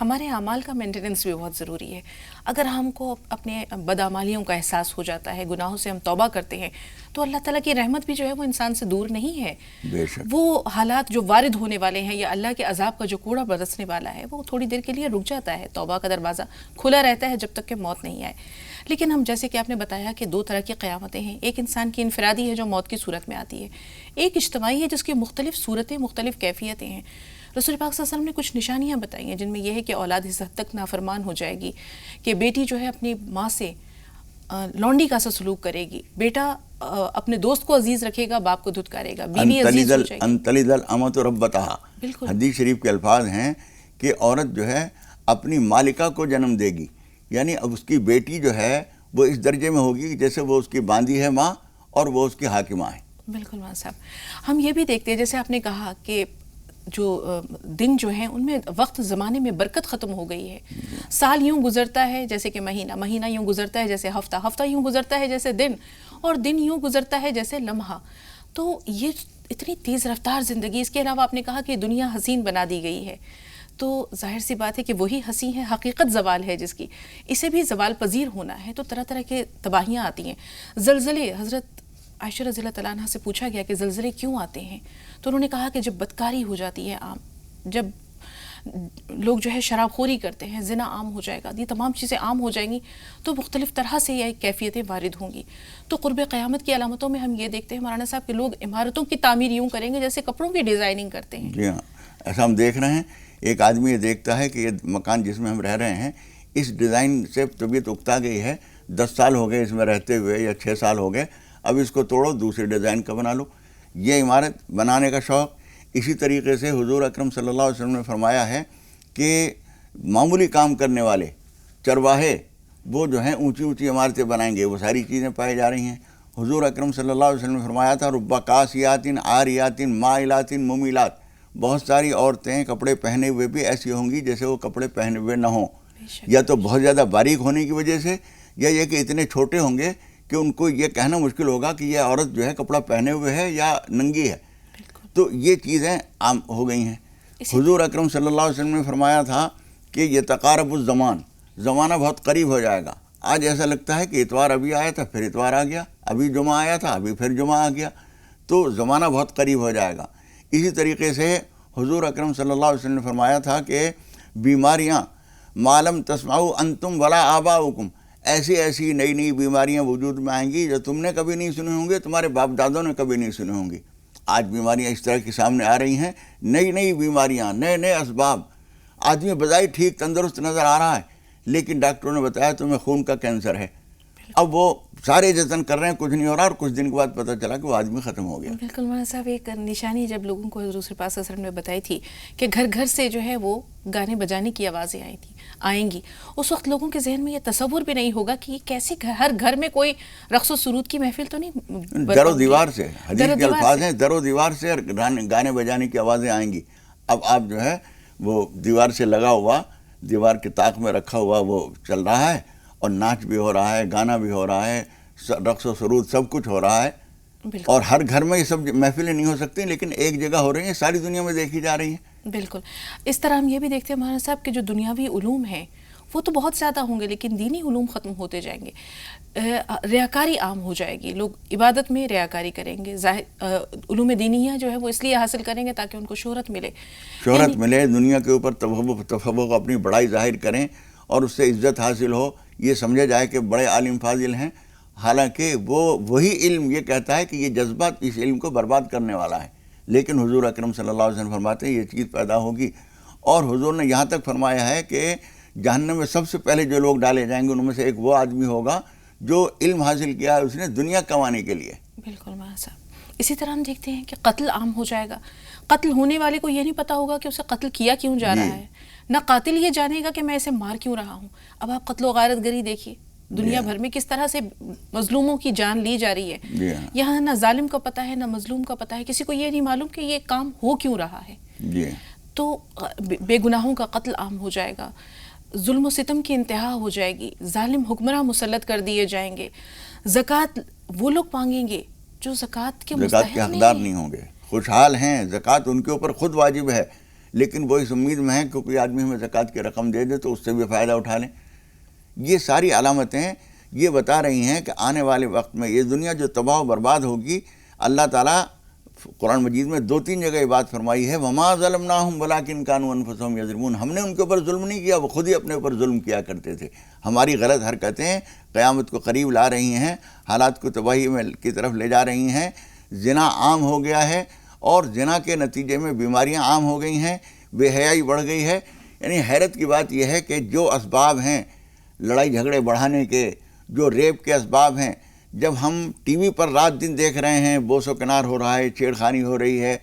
ہمارے اعمال کا مینٹیننس بھی بہت ضروری ہے. اگر ہم کو اپنے بدعمالیوں کا احساس ہو جاتا ہے، گناہوں سے ہم توبہ کرتے ہیں، تو اللہ تعالیٰ کی رحمت بھی جو ہے وہ انسان سے دور نہیں ہے. بے شک. وہ حالات جو وارد ہونے والے ہیں یا اللہ کے عذاب کا جو کوڑا برسنے والا ہے وہ تھوڑی دیر کے لیے رک جاتا ہے. توبہ کا دروازہ کھلا رہتا ہے جب تک کہ موت نہیں آئے. لیکن ہم جیسے کہ آپ نے بتایا کہ دو طرح کی قیامتیں ہیں. ایک انسان کی انفرادی ہے جو موت کی صورت میں آتی ہے، ایک اجتماعی ہے جس کی مختلف صورتیں، مختلف کیفیتیں ہیں. رسول پاک صلی اللہ علیہ وسلم نے کچھ نشانیاں بتائی ہیں جن میں یہ ہے کہ اولاد اس حد تک نافرمان ہو جائے گی کہ بیٹی جو ہے اپنی ماں سے لونڈی کا سا سلوک کرے گی، بیٹا اپنے دوست کو عزیز رکھے گا، باپ کو دھتکارے گا، بیوی عزیز ہو جائے گی. انتلد الامۃ ربتہا، حدیث شریف کے الفاظ ہیں کہ عورت جو ہے اپنی مالکہ کو جنم دے گی، یعنی اب اس کی بیٹی جو ہے وہ اس درجے میں ہوگی جیسے وہ اس کی باندھی ہے ماں اور وہ اس کی حاکمہ ہے. بالکل ماں صاحب. ہم یہ بھی دیکھتے ہیں جیسے آپ نے کہا کہ جو دن جو ہیں ان میں وقت زمانے میں برکت ختم ہو گئی ہے. سال یوں گزرتا ہے جیسے کہ مہینہ، مہینہ یوں گزرتا ہے جیسے ہفتہ، ہفتہ یوں گزرتا ہے جیسے دن، اور دن یوں گزرتا ہے جیسے لمحہ. تو یہ اتنی تیز رفتار زندگی. اس کے علاوہ آپ نے کہا کہ دنیا حسین بنا دی گئی ہے، تو ظاہر سی بات ہے کہ وہی ہنسی ہے، حقیقت زوال ہے جس کی، اسے بھی زوال پذیر ہونا ہے. تو طرح طرح کے تباہیاں آتی ہیں. زلزلے، حضرت عائشہ رضی اللہ تعالیٰ عنہ سے پوچھا گیا کہ زلزلے کیوں آتے ہیں، تو انہوں نے کہا کہ جب بدکاری ہو جاتی ہے عام، جب لوگ جو ہے شراب خوری کرتے ہیں، زنا عام ہو جائے گا، یہ تمام چیزیں عام ہو جائیں گی تو مختلف طرح سے یہ کیفیتیں وارد ہوں گی. تو قرب قیامت کی علامتوں میں ہم یہ دیکھتے ہیں مولانا صاحب کہ لوگ عمارتوں کی تعمیر یوں کریں گے جیسے کپڑوں کی ڈیزائننگ کرتے ہیں. جی ہاں، ایسا ہم دیکھ رہے ہیں. ایک آدمی یہ دیکھتا ہے کہ یہ مکان جس میں ہم رہ رہے ہیں اس ڈیزائن سے طبیعت اکتا گئی ہے، 10 سال ہو گئے اس میں رہتے ہوئے یا 6 سال ہو گئے، اب اس کو توڑو دوسرے ڈیزائن کا بنا لو. یہ عمارت بنانے کا شوق. اسی طریقے سے حضور اکرم صلی اللہ علیہ وسلم نے فرمایا ہے کہ معمولی کام کرنے والے چرواہے وہ جو ہیں اونچی اونچی عمارتیں بنائیں گے. وہ ساری چیزیں پائی جا رہی ہیں. حضور اکرم صلی اللہ علیہ وسلم نے فرمایا تھا رب کاسیات عاریات مائلات ممیلات، بہت ساری عورتیں کپڑے پہنے ہوئے بھی ایسی ہوں گی جیسے وہ کپڑے پہنے ہوئے نہ ہوں، یا تو بہت زیادہ باریک ہونے کی وجہ سے، یا یہ کہ اتنے چھوٹے ہوں گے کہ ان کو یہ کہنا مشکل ہوگا کہ یہ عورت جو ہے کپڑا پہنے ہوئے ہے یا ننگی ہے. تو یہ چیزیں عام ہو گئی ہیں. حضور اکرم صلی اللہ علیہ وسلم نے فرمایا تھا کہ یہ تقارب الزمان، زمانہ بہت قریب ہو جائے گا. آج ایسا لگتا ہے کہ اتوار ابھی آیا تھا پھر اتوار آ گیا، ابھی جمعہ آیا تھا ابھی پھر جمعہ آ گیا، تو زمانہ بہت قریب ہو جائے گا. اسی طریقے سے حضور اکرم صلی اللہ علیہ وسلم نے فرمایا تھا کہ بیماریاں معلوم تسمعوا انتم ولا آباؤکم، ایسی ایسی نئی نئی بیماریاں وجود میں آئیں گی جو تم نے کبھی نہیں سنی ہوں گی، تمہارے باپ دادوں نے کبھی نہیں سنی ہوں گی. آج بیماریاں اس طرح کے سامنے آ رہی ہیں، نئی نئی بیماریاں، نئے نئے اسباب. آدمی بظاہر ٹھیک تندرست نظر آ رہا ہے لیکن ڈاکٹروں نے بتایا تمہیں خون کا کینسر ہے. اب وہ سارے جتن کر رہے ہیں، کچھ نہیں ہو رہا، اور کچھ دن کے بعد پتہ چلا کہ وہ آدمی ختم ہو گیا. بالکل مولانا صاحب. ایک نشانی جب لوگوں کو حضور پاک صلی اللہ علیہ وسلم نے بتائی تھی کہ گھر گھر سے جو ہے وہ گانے بجانے کی آوازیں آئیں گی، اس وقت لوگوں کے ذہن میں یہ تصور بھی نہیں ہوگا کہ یہ کیسے ہر گھر میں کوئی رقص و سرود کی محفل تو نہیں، در و دیوار سے، حدیث کے الفاظ ہیں در و دیوار سے گانے بجانے کی آوازیں آئیں گی. اب آپ جو ہے وہ دیوار سے لگا ہوا، دیوار کے طاق میں رکھا ہوا وہ چل رہا ہے، اور ناچ بھی ہو رہا ہے، گانا بھی ہو رہا ہے، رقص و سرود سب کچھ ہو رہا ہے. اور ہر گھر میں یہ سب محفلیں نہیں ہو سکتی لیکن ایک جگہ ہو رہی ہیں، ساری دنیا میں دیکھی جا رہی ہیں. بالکل. اس طرح ہم یہ بھی دیکھتے ہیں مولانا صاحب کہ جو دنیاوی علوم ہیں وہ تو بہت زیادہ ہوں گے لیکن دینی علوم ختم ہوتے جائیں گے. ریاکاری عام ہو جائے گی، لوگ عبادت میں ریاکاری کریں گے. علوم دینیہ جو ہے وہ اس لیے حاصل کریں گے تاکہ ان کو شہرت ملے، ملے، دنیا کے اوپر تفوق اپنی بڑائی ظاہر کریں اور اس سے عزت حاصل ہو، یہ سمجھا جائے کہ بڑے عالم فاضل ہیں، حالانکہ وہی علم یہ کہتا ہے کہ یہ جذبہ اس علم کو برباد کرنے والا ہے. لیکن حضور اکرم صلی اللہ علیہ وسلم فرماتے ہیں یہ چیز پیدا ہوگی. اور حضور نے یہاں تک فرمایا ہے کہ جہنم میں سب سے پہلے جو لوگ ڈالے جائیں گے ان میں سے ایک وہ آدمی ہوگا جو علم حاصل کیا ہے اس نے دنیا کمانے کے لیے. بالکل مولانا صاحب. اسی طرح ہم دیکھتے ہیں کہ قتل عام ہو جائے گا. قتل ہونے والے کو یہ نہیں پتا ہوگا کہ اسے قتل کیا کیوں جا رہا ہے، نہ قاتل یہ جانے گا کہ میں اسے مار کیوں رہا ہوں. اب آپ قتل و غارت گری دیکھیے دنیا بھر میں کس طرح سے مظلوموں کی جان لی جا رہی ہے. یہاں نہ ظالم کا پتہ ہے نہ مظلوم کا پتہ ہے، کسی کو یہ نہیں معلوم کہ یہ کام ہو کیوں رہا ہے. تو بے گناہوں کا قتل عام ہو جائے گا، ظلم و ستم کی انتہا ہو جائے گی، ظالم حکمراں مسلط کر دیے جائیں گے. زکوٰۃ وہ لوگ مانگیں گے جو زکوٰۃ کے حقدار نہیں ہوں گے، خوشحال ہیں، زکوٰۃ ان کے اوپر خود واجب ہے لیکن وہ اس امید میں ہیں کہ کوئی آدمی ہمیں زکوٰۃ کی رقم دے دے تو اس سے بھی فائدہ اٹھا لیں۔ یہ ساری علامتیں یہ بتا رہی ہیں کہ آنے والے وقت میں یہ دنیا جو تباہ و برباد ہوگی، اللہ تعالیٰ قرآن مجید میں 2-3 جگہ یہ بات فرمائی ہے، وَمَا ظَلَمْنَاهُمْ وَلَٰكِنْ كَانُوا أَنفُسَهُمْ يَظْلِمُونَ، ہم نے ان کے اوپر ظلم نہیں کیا، وہ خود ہی اپنے اوپر ظلم کیا کرتے تھے۔ ہماری غلط حرکتیں قیامت کو قریب لا رہی ہیں، حالات کو تباہی کی طرف لے جا رہی ہیں۔ زنا عام ہو گیا ہے اور زنا کے نتیجے میں بیماریاں عام ہو گئی ہیں، بے حیائی بڑھ گئی ہے۔ یعنی حیرت کی بات یہ ہے کہ جو اسباب ہیں لڑائی جھگڑے بڑھانے کے، جو ریپ کے اسباب ہیں، جب ہم ٹی وی پر رات دن دیکھ رہے ہیں بوس و کنار ہو رہا ہے، چھیڑ خانی ہو رہی ہے،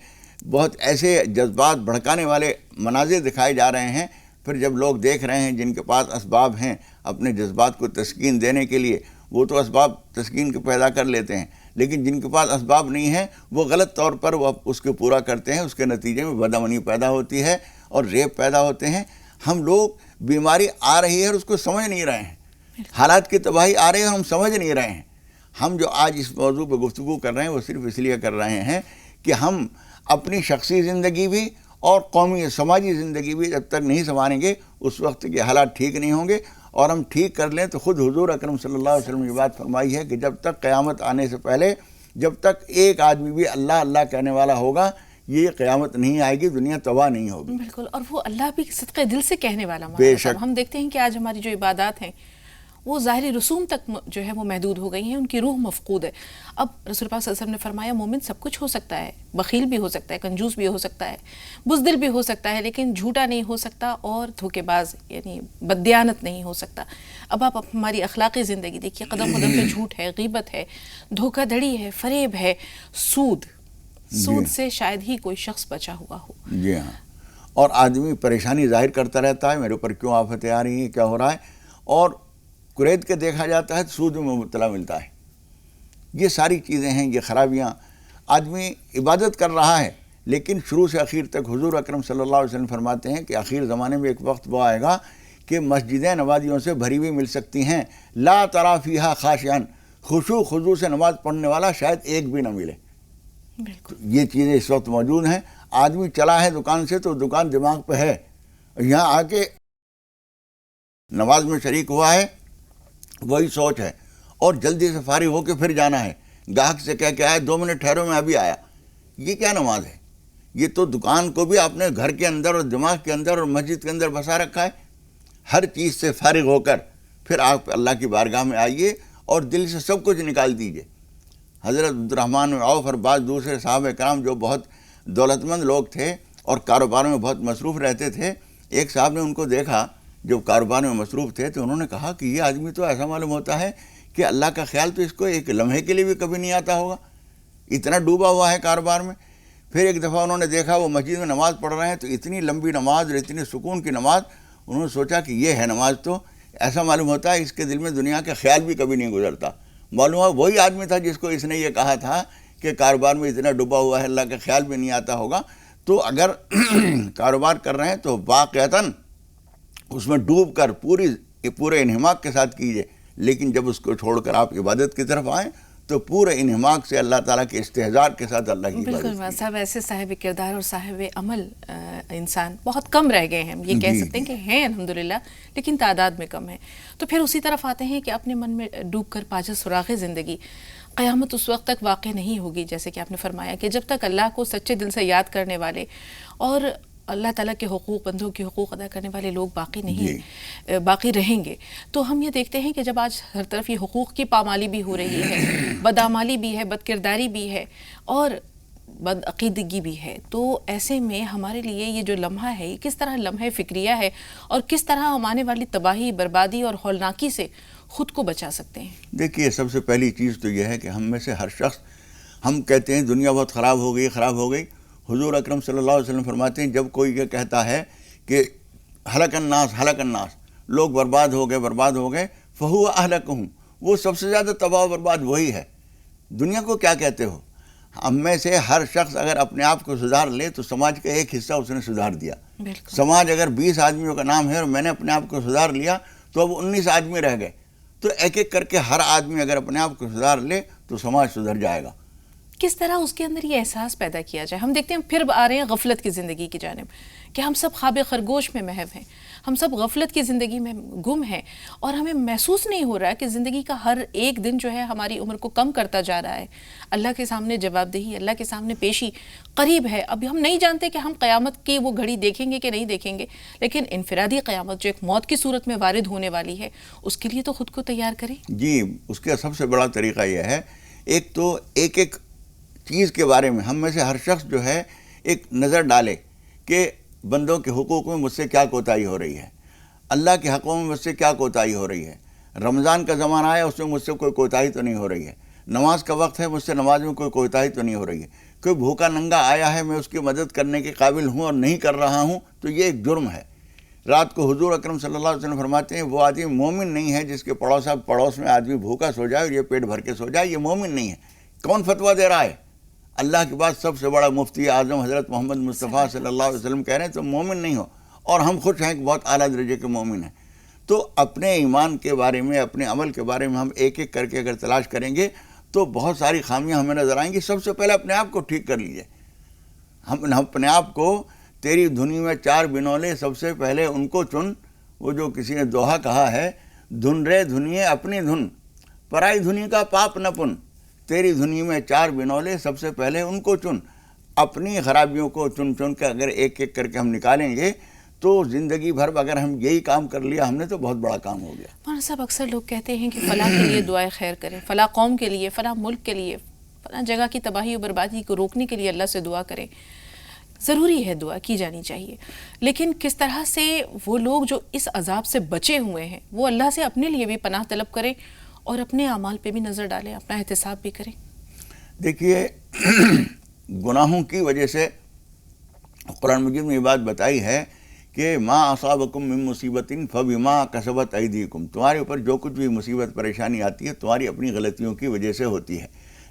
بہت ایسے جذبات بھڑکانے والے مناظر دکھائے جا رہے ہیں، پھر جب لوگ دیکھ رہے ہیں جن کے پاس اسباب ہیں اپنے جذبات کو تسکین دینے کے لیے، وہ تو اسباب تسکین کے پیدا کر لیتے ہیں، لیکن جن کے پاس اسباب نہیں ہیں وہ غلط طور پر وہ اس کے پورا کرتے ہیں، اس کے نتیجے میں بدامنی پیدا ہوتی ہے اور ریپ پیدا ہوتے ہیں۔ ہم لوگ بیماری آ رہی ہے اور اس کو سمجھ نہیں رہے ہیں، حالات کی تباہی آ رہی ہے اور ہم سمجھ نہیں رہے ہیں۔ ہم جو آج اس موضوع پہ گفتگو کر رہے ہیں وہ صرف اس لیے کر رہے ہیں کہ ہم اپنی شخصی زندگی بھی اور قومی سماجی زندگی بھی جب تک نہیں سنواریں گے اس وقت کے حالات ٹھیک نہیں ہوں گے، اور ہم ٹھیک کر لیں تو خود حضور اکرم صلی اللہ علیہ وسلم نے یہ بات فرمائی ہے کہ جب تک قیامت آنے سے پہلے جب تک ایک آدمی بھی اللہ اللہ کہنے والا ہوگا یہ قیامت نہیں آئے گی، دنیا تباہ نہیں ہوگی۔ بالکل، اور وہ اللہ بھی صدقے دل سے کہنے والا بے مانا شک۔ ہم دیکھتے ہیں کہ آج ہماری جو عبادات ہیں وہ ظاہری رسوم تک جو ہے وہ محدود ہو گئی ہیں، ان کی روح مفقود ہے۔ اب رسول پاک صلی اللہ علیہ وسلم نے فرمایا مومن سب کچھ ہو سکتا ہے، بخیل بھی ہو سکتا ہے، کنجوس بھی ہو سکتا ہے، بزدل بھی ہو سکتا ہے، لیکن جھوٹا نہیں ہو سکتا اور دھوکے باز یعنی بددیانت نہیں ہو سکتا۔ اب آپ ہماری اخلاقی زندگی دیکھیے، قدم قدم پہ جھوٹ ہے، غیبت ہے، دھوکہ دھڑی ہے، فریب ہے، سود سے شاید ہی کوئی شخص بچا ہوا ہو۔ جی ہاں، اور آدمی پریشانی ظاہر کرتا رہتا ہے، میرے اوپر کیوں آفتیں آ رہی ہیں، کیا ہو رہا ہے، اور قرید کے دیکھا جاتا ہے سود میں مبتلا ملتا ہے۔ یہ ساری چیزیں ہیں، یہ خرابیاں۔ آدمی عبادت کر رہا ہے لیکن شروع سے اخیر تک حضور اکرم صلی اللہ علیہ وسلم فرماتے ہیں کہ آخر زمانے میں ایک وقت وہ آئے گا کہ مسجدیں نمازیوں سے بھری ہوئی مل سکتی ہیں، لا تری فیہا خاشعا، خشوع خضوع سے نماز پڑھنے والا شاید ایک بھی نہ ملے۔ بالکل، یہ چیزیں اس وقت موجود ہیں۔ آدمی چلا ہے دکان سے تو دکان دماغ پہ ہے، یہاں آ کے نماز میں شریک ہوا ہے وہی سوچ ہے، اور جلدی سے فارغ ہو کے پھر جانا ہے، گاہک سے کہہ کے آیا 2 منٹ ٹھہرو میں ابھی آیا۔ یہ کیا نماز ہے؟ یہ تو دکان کو بھی آپ نے گھر کے اندر اور دماغ کے اندر اور مسجد کے اندر بسا رکھا ہے۔ ہر چیز سے فارغ ہو کر پھر آپ اللہ کی بارگاہ میں آئیے اور دل سے سب کچھ نکال دیجئے۔ حضرت عبدالرحمن بن عوف اور بعض دوسرے صحابہ کرام جو بہت دولت مند لوگ تھے اور کاروبار میں بہت مصروف رہتے تھے، ایک صاحب نے ان کو دیکھا جب کاروبار میں مصروف تھے تو انہوں نے کہا کہ یہ آدمی تو ایسا معلوم ہوتا ہے کہ اللہ کا خیال تو اس کو ایک لمحے کے لیے بھی کبھی نہیں آتا ہوگا، اتنا ڈوبا ہوا ہے کاروبار میں۔ پھر ایک دفعہ انہوں نے دیکھا وہ مسجد میں نماز پڑھ رہے ہیں تو اتنی لمبی نماز اور اتنی سکون کی نماز، انہوں نے سوچا کہ یہ ہے نماز، تو ایسا معلوم ہوتا ہے اس کے دل میں دنیا کا خیال بھی کبھی نہیں گزرتا۔ معلوم ہوا وہی آدمی تھا جس کو اس نے یہ کہا تھا کہ کاروبار میں اتنا ڈوبا ہوا ہے اللہ کا خیال بھی نہیں آتا ہوگا۔ تو اگر کاروبار کر رہے ہیں تو واقعتاً اس میں ڈوب کر پورے انہماک کے ساتھ کیجئے، لیکن جب اس کو چھوڑ کر آپ عبادت کی طرف آئیں تو پورے انہماک سے اللہ تعالیٰ کے استحضار کے ساتھ اللہ کی عبادت بالکل صاحب، ایسے صاحب کردار اور صاحب عمل انسان بہت کم رہ گئے ہیں، یہ کہہ سکتے ہیں کہ ہیں الحمدللہ، لیکن تعداد میں کم ہے۔ تو پھر اسی طرف آتے ہیں کہ اپنے من میں ڈوب کر پاجا سراغ زندگی، قیامت اس وقت تک واقع نہیں ہوگی، جیسے کہ آپ نے فرمایا کہ جب تک اللہ کو سچے دل سے یاد کرنے والے اور اللہ تعالیٰ کے حقوق، بندوں کے حقوق ادا کرنے والے لوگ باقی رہیں گے۔ تو ہم یہ دیکھتے ہیں کہ جب آج ہر طرف یہ حقوق کی پامالی بھی ہو رہی ہے، بدعمالی بھی ہے، بد کرداری بھی ہے اور بد عقیدگی بھی ہے، تو ایسے میں ہمارے لیے یہ جو لمحہ ہے یہ کس طرح لمحہ فکریہ ہے اور کس طرح ہم آنے والی تباہی، بربادی اور ہولناکی سے خود کو بچا سکتے ہیں؟ دیکھیے، سب سے پہلی چیز تو یہ ہے کہ ہم میں سے ہر شخص، ہم کہتے ہیں دنیا بہت خراب ہو گئی۔ حضور اکرم صلی اللہ علیہ وسلم فرماتے ہیں جب کوئی یہ کہتا ہے کہ ہلک الناس، لوگ برباد ہو گئے، فہو اہلکہم، وہ سب سے زیادہ تباہ و برباد وہی ہے۔ دنیا کو کیا کہتے ہو؟ ہم میں سے ہر شخص اگر اپنے آپ کو سدھار لے تو سماج کا ایک حصہ اس نے سدھار دیا۔ سماج اگر 20 آدمیوں کا نام ہے اور میں نے اپنے آپ کو سدھار لیا تو اب 19 آدمی رہ گئے، تو ایک ایک کر کے ہر آدمی اگر اپنے آپ کو سدھار لے تو سماج سدھر جائے گا۔ کس طرح اس کے اندر یہ احساس پیدا کیا جائے؟ ہم دیکھتے ہیں پھر آ رہے ہیں غفلت کی زندگی کی جانب کہ ہم سب خواب خرگوش میں محو ہیں، ہم سب غفلت کی زندگی میں گم ہیں، اور ہمیں محسوس نہیں ہو رہا کہ زندگی کا ہر ایک دن جو ہے ہماری عمر کو کم کرتا جا رہا ہے. اللہ کے سامنے جواب دہی، اللہ کے سامنے پیشی قریب ہے. اب ہم نہیں جانتے کہ ہم قیامت کی وہ گھڑی دیکھیں گے کہ نہیں دیکھیں گے، لیکن انفرادی قیامت جو ایک موت کی صورت میں وارد ہونے والی ہے، اس کے لیے تو خود کو تیار کریں. جی، اس کا سب سے بڑا طریقہ یہ ہے، ایک تو ایک ایک چیز کے بارے میں ہم میں سے ہر شخص جو ہے ایک نظر ڈالے کہ بندوں کے حقوق میں مجھ سے کیا کوتاہی ہو رہی ہے، اللہ کے حقوں میں مجھ سے کیا کوتاہی ہو رہی ہے. رمضان کا زمانہ آیا، اس میں مجھ سے کوئی کوتاہی تو نہیں ہو رہی ہے. نماز کا وقت ہے، مجھ سے نماز میں کوئی کوتاہی تو نہیں ہو رہی ہے. کوئی بھوکا ننگا آیا ہے، میں اس کی مدد کرنے کے قابل ہوں اور نہیں کر رہا ہوں، تو یہ ایک جرم ہے. رات کو حضور اکرم صلی اللہ علیہ وسلم فرماتے ہیں وہ آدمی مومن نہیں ہے جس کے پڑوس میں آدمی بھوکا سو جائے اور یہ پیٹ بھر کے سو جائے، یہ مومن نہیں ہے. کون فتویٰ دے رہا ہے؟ اللہ کے بعد سب سے بڑا مفتی اعظم حضرت محمد مصطفیٰ صلی اللہ علیہ وسلم کہہ رہے ہیں تم مومن نہیں ہو، اور ہم خوش ہیں کہ بہت اعلیٰ درجے کے مومن ہیں. تو اپنے ایمان کے بارے میں، اپنے عمل کے بارے میں ہم ایک ایک کر کے اگر تلاش کریں گے تو بہت ساری خامیاں ہمیں نظر آئیں گی. سب سے پہلے اپنے آپ کو ٹھیک کر لیجئے. ہم اپنے آپ کو تیری دھنی میں 4 بنولے سب سے پہلے ان کو چن. وہ جو کسی نے دوہا کہا ہے، دھن رے دھنیے اپنی دھن، پرائی دھنی کا پاپ نہ پن. تیری دھنی میں 4 بنولے سب سے پہلے ان کو چن. اپنی خرابیوں کو چن چن کے اگر ایک ایک کر کے ہم نکالیں گے تو زندگی بھر اگر ہم یہی کام کر لیا ہم نے تو بہت بڑا کام ہو گیا. مولانا صاحب، اکثر لوگ کہتے ہیں کہ فلاں کے لیے دعائے خیر کریں، فلاں قوم کے لیے، فلاں ملک کے لیے، فلاں جگہ کی تباہی و بربادی کو روکنے کے لیے اللہ سے دعا کریں. ضروری ہے، دعا کی جانی چاہیے، لیکن کس طرح سے وہ لوگ جو اس عذاب سے بچے ہوئے ہیں وہ اللہ سے اپنے لیے بھی پناہ طلب کریں اور اپنے اعمال پہ بھی نظر ڈالیں، اپنا احتساب بھی کریں. دیکھیے، گناہوں کی وجہ سے قرآن مجید میں یہ بات بتائی ہے کہ ما اصابکم من مصیبت فبما کسبت ایدیکم، تمہارے اوپر جو کچھ بھی مصیبت پریشانی آتی ہے تمہاری اپنی غلطیوں کی وجہ سے ہوتی ہے.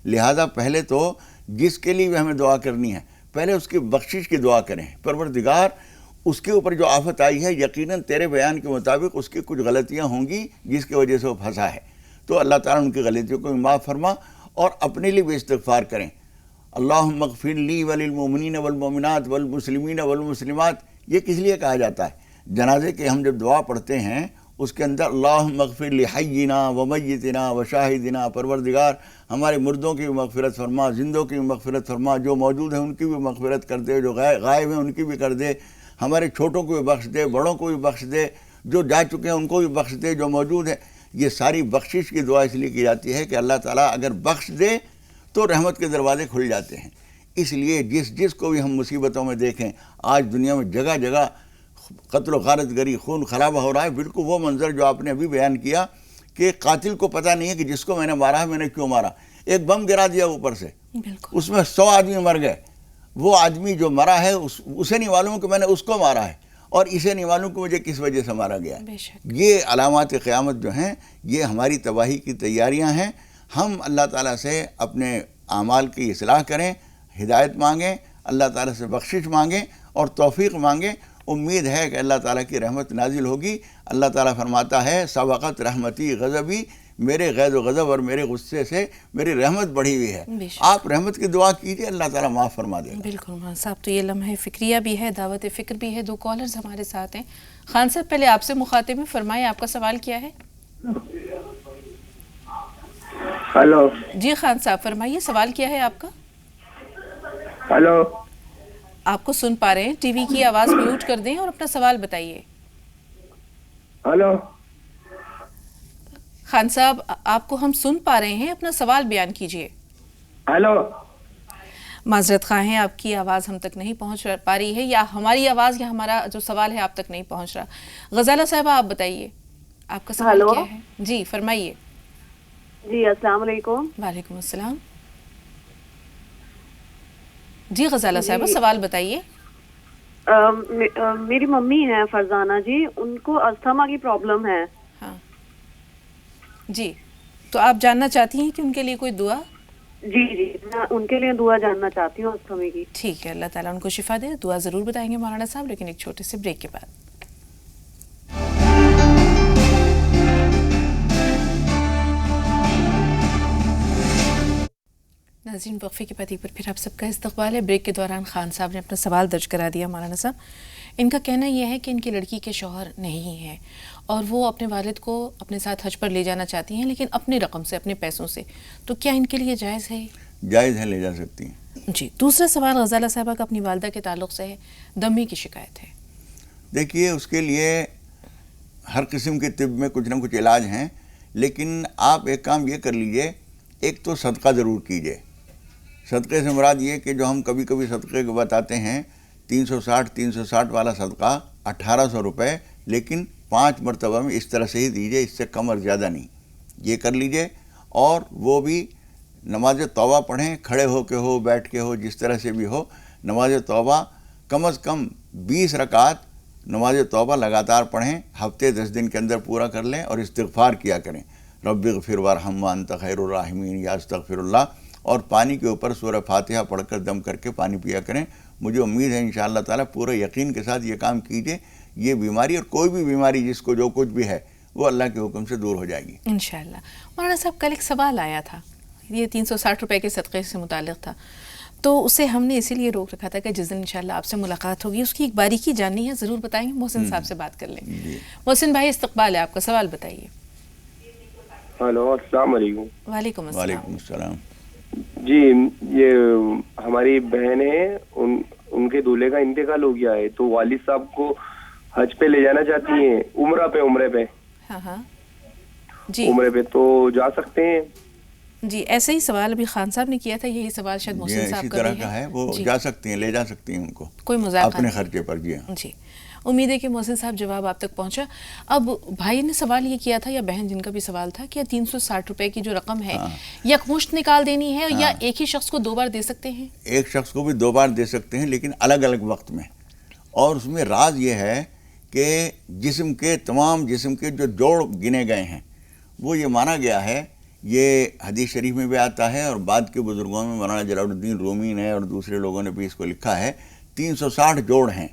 لہذا پہلے تو جس کے لیے بھی ہمیں دعا کرنی ہے پہلے اس کی بخشش کی دعا کریں. پروردگار، اس کے اوپر جو آفت آئی ہے یقیناً تیرے بیان کے مطابق اس کی کچھ غلطیاں ہوں گی جس کی وجہ سے وہ پھنسا ہے، تو اللہ تعالیٰ ان کی غلطیوں کو معاف فرما. اور اپنے لیے بھی استغفار کریں. اللہم اغفر لی وللمؤمنین والمؤمنات والمسلمین والمسلمات. یہ کس لیے کہا جاتا ہے؟ جنازے کے ہم جب دعا پڑھتے ہیں اس کے اندر اللہم اغفر لحینا ومیتنا وشاہدنا، پروردگار ہمارے مردوں کی بھی مغفرت فرما، زندوں کی بھی مغفرت فرما، جو موجود ہیں ان کی بھی مغفرت کر دے، جو غائب ہیں ان کی بھی کر دے، ہمارے چھوٹوں کو بھی بخش دے، بڑوں کو بھی بخش دے، جو جا چکے ہیں ان کو بھی بخش دے، جو موجود ہیں. یہ ساری بخشش کی دعا اس لیے کی جاتی ہے کہ اللہ تعالیٰ اگر بخش دے تو رحمت کے دروازے کھل جاتے ہیں. اس لیے جس کو بھی ہم مصیبتوں میں دیکھیں، آج دنیا میں جگہ جگہ قتل و غارت گری، خون خرابہ ہو رہا ہے. بالکل وہ منظر جو آپ نے ابھی بیان کیا کہ قاتل کو پتہ نہیں ہے کہ جس کو میں نے مارا ہے میں نے کیوں مارا. ایک بم گرا دیا اوپر سے، اس میں 100 آدمی مر گئے. وہ آدمی جو مرا ہے اسے نہیں معلوم کہ میں نے اس کو مارا ہے، اور اسے نہیں معلوم کہ مجھے کس وجہ سے مارا گیا. یہ علامات قیامت جو ہیں یہ ہماری تباہی کی تیاریاں ہیں. ہم اللہ تعالیٰ سے اپنے اعمال کی اصلاح کریں، ہدایت مانگیں، اللہ تعالیٰ سے بخشش مانگیں اور توفیق مانگیں. امید ہے کہ اللہ تعالیٰ کی رحمت نازل ہوگی. اللہ تعالیٰ فرماتا ہے سبقت رحمتی غضبی، میرے غیظ و غضب اور میرے غصے سے میری رحمت بڑھی ہوئی ہے. آپ رحمت کی دعا کیجئے، اللہ تعالیٰ معاف فرما دے گا. بالکل مولانا صاحب، تو یہ لمحہ فکریہ بھی ہے، دعوت فکر بھی ہے. 2 کالرز ہمارے ساتھ ہیں. خان صاحب، پہلے آپ سے مخاطب ہیں، فرمائیں آپ کا سوال کیا ہے؟ ہلو جی خان صاحب فرمائیے، سوال کیا ہے آپ کا؟ ہلو، آپ کو سن پا رہے ہیں، ٹی وی کی آواز میوٹ کر دیں اور اپنا سوال بتائیے. ہلو خان صاحب، آپ کو ہم سن پا رہے ہیں، اپنا سوال بیان کیجئے. ہلو، معذرت خواہ ہیں، آپ کی آواز ہم تک نہیں پہنچ پا رہی ہے، یا ہماری آواز یا ہمارا جو سوال ہے آپ تک نہیں پہنچ رہا. غزالہ صاحبہ، آپ بتائیے آپ کا سوال کیا ہے. جی فرمائیے. جی السلام علیکم. وعلیکم السلام. جی غزالہ صاحبہ، سوال بتائیے. میری ممی ہیں فرزانہ جی، ان کو استھما کی پرابلم ہے. ہاں جی، تو آپ جاننا چاہتی ہیں کہ ان کے لیے کوئی دعا؟ جی جی، میں ان کے لیے دعا جاننا چاہتی ہوں استھما کی. ٹھیک ہے، اللہ تعالیٰ ان کو شفا دے. دعا ضرور بتائیں گے مولانا صاحب، لیکن ایک چھوٹے سے بریک کے بعد. ناظرین، وقفے کے بعد ایک بار پھر آپ سب کا استقبال ہے. بریک کے دوران خان صاحب نے اپنا سوال درج کرا دیا مولانا صاحب. ان کا کہنا یہ ہے کہ ان کی لڑکی کے شوہر نہیں ہیں اور وہ اپنے والد کو اپنے ساتھ حج پر لے جانا چاہتی ہیں لیکن اپنی رقم سے، اپنے پیسوں سے، تو کیا ان کے لیے جائز ہے؟ جائز ہے، لے جا سکتی ہیں۔ جی، دوسرا سوال غزالہ صاحبہ کا اپنی والدہ کے تعلق سے ہے، دمی کی شکایت ہے۔ دیکھیے اس کے لیے ہر قسم کے طب میں کچھ نہ کچھ علاج ہیں، لیکن آپ ایک کام یہ کر لیجئے، ایک تو صدقہ ضرور کیجئے۔ صدقے سے مراد یہ کہ جو ہم کبھی کبھی صدقے کو بتاتے ہیں 360 والا صدقہ 1800 روپے، لیکن 5 مرتبہ میں اس طرح سے ہی دیجئے، اس سے کم اور زیادہ نہیں، یہ کر لیجئے۔ اور وہ بھی نماز توبہ پڑھیں، کھڑے ہو کے ہو، بیٹھ کے ہو، جس طرح سے بھی ہو، نماز توبہ کم از کم 20 رکعت نماز توبہ لگاتار پڑھیں، ہفتے 10 دن کے اندر پورا کر لیں اور استغفار کیا کریں، رب اغفر وارحم وانت خیر الراحمین یا استغفر اللہ، اور پانی کے اوپر سورہ فاتحہ پڑھ کر دم کر کے پانی پیا کریں۔ مجھے امید ہے انشاءاللہ تعالیٰ پورے یقین کے ساتھ یہ کام کیجئے، یہ بیماری اور کوئی بھی بیماری جس کو جو کچھ بھی ہے وہ اللہ کے حکم سے دور ہو جائے گی انشاءاللہ۔ مولانا صاحب کل ایک سوال آیا تھا، یہ 360 روپے کے صدقے سے متعلق تھا، تو اسے ہم نے اسی لیے روک رکھا تھا کہ جس دن انشاءاللہ آپ سے ملاقات ہوگی اس کی ایک باریکی جاننی ہے، ضرور بتائیں گے۔ محسن صاحب سے بات کر لیں۔ محسن بھائی استقبال ہے آپ کا، سوال بتائیے۔ ہلو، السلام علیکم۔ وعلیکم السلام۔ وعلیکم السلام۔ جی، یہ ہماری بہن ہے، ان کے دولہے کا انتقال ہو گیا ہے، تو والد صاحب کو حج پہ لے جانا چاہتی ہیں، عمرے پہ ہاں ہاں جی عمرے پہ، تو جا سکتے ہیں؟ جی، ایسے ہی سوال ابھی خان صاحب نے کیا تھا، یہی سوال شاید محسن اسی صاحب طرح کا ہے، وہ جا سکتی ہیں، لے جا سکتی ہیں ان کو کوئی مذاکرہ اپنے خرچے پر۔ جی ہاں جی، امید ہے کہ محسن صاحب جواب آپ تک پہنچا۔ اب بھائی نے سوال یہ کیا تھا، یا بہن جن کا بھی سوال تھا، کہ 360 روپے کی جو رقم ہے یکمشت نکال دینی ہے یا ایک ہی شخص کو 2 بار دے سکتے ہیں؟ ایک شخص کو بھی 2 بار دے سکتے ہیں، لیکن الگ الگ وقت میں، اور اس میں راز یہ ہے کہ تمام جسم کے جو جوڑ گنے گئے ہیں وہ یہ مانا گیا ہے، یہ حدیث شریف میں بھی آتا ہے اور بعد کے بزرگوں میں مولانا جلال الدین رومی نے اور دوسرے لوگوں نے بھی اس کو لکھا ہے، 360 جوڑ ہیں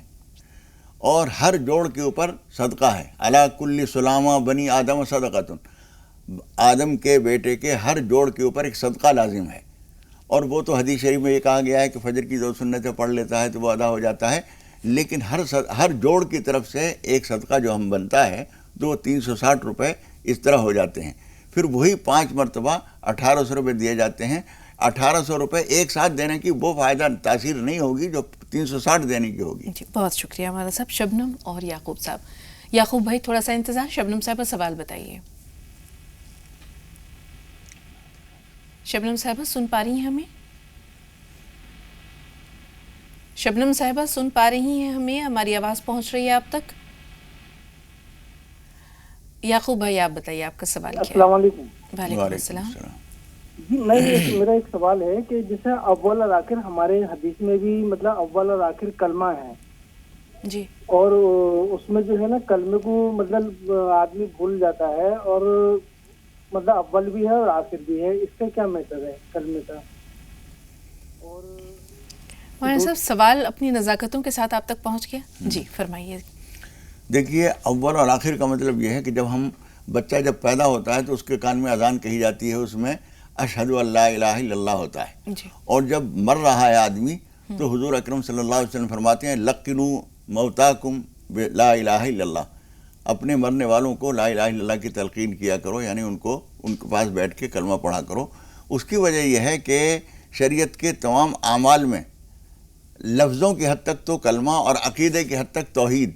اور ہر جوڑ کے اوپر صدقہ ہے۔ علی کل سلامہ بنی آدم صدقۃ، آدم کے بیٹے کے ہر جوڑ کے اوپر ایک صدقہ لازم ہے، اور وہ تو حدیث شریف میں یہ کہا گیا ہے کہ فجر کی 2 سنتیں پڑھ لیتا ہے تو وہ ادا ہو جاتا ہے، لیکن ہر جوڑ کی طرف سے ایک صدقہ جو ہم بنتا ہے تو وہ 360 روپے اس طرح ہو جاتے ہیں۔ پھر وہی 5 مرتبہ 1800 روپے دیے جاتے ہیں۔ 1800 روپے ایک ساتھ دینے کی وہ فائدہ تاثیر نہیں ہوگی جو 360 دینے کی ہوگی۔ جی، بہت شکریہ ہمارا صاحب۔ شبنم اور یعقوب صاحب، یعقوب بھائی تھوڑا سا انتظار، شبنم صاحبہ سوال بتائیے۔ شبنم صاحبہ سن پا رہی ہیں ہمیں؟ شبنم صاحبہ سن پا رہی ہیں ہمیں؟ ہماری آواز پہنچ رہی ہے آپ تک؟ یعقوب بھائی آپ بتائیے، آپ کا سوال کیا ہے؟ السلام علیکم۔ وعلیکم السلام۔ جی، میرا ایک سوال ہے کہ جیسے اول اور آخر ہمارے حدیث میں بھی مطلب اول اور آخر کلمہ ہے جی، اور اس میں جو ہے نا کلمے کو مطلب آدمی بھول جاتا ہے، اور مطلب اول بھی ہے اور آخر بھی ہے، اس کا کیا میٹر ہے کلمے کا؟ اور مولانا صاحب سوال اپنی نزاکتوں کے ساتھ آپ تک پہنچ گیا؟ جی فرمائیے۔ دیکھیے، اول اور آخر کا مطلب یہ ہے کہ جب بچہ جب پیدا ہوتا ہے تو اس کے کان میں اذان کہی جاتی ہے، اس میں اشہد ان لا الہ الا اللہ ہوتا ہے، جی، اور جب مر رہا ہے آدمی تو حضور اکرم صلی اللہ علیہ وسلم فرماتے ہیں لقنوا موتاکم لا الہ الا اللہ، اپنے مرنے والوں کو لا الہ الا اللہ کی تلقین کیا کرو، یعنی ان کے پاس بیٹھ کے کلمہ پڑھا کرو۔ اس کی وجہ یہ ہے کہ شریعت کے تمام اعمال میں لفظوں کی حد تک تو کلمہ اور عقیدے کی حد تک توحید،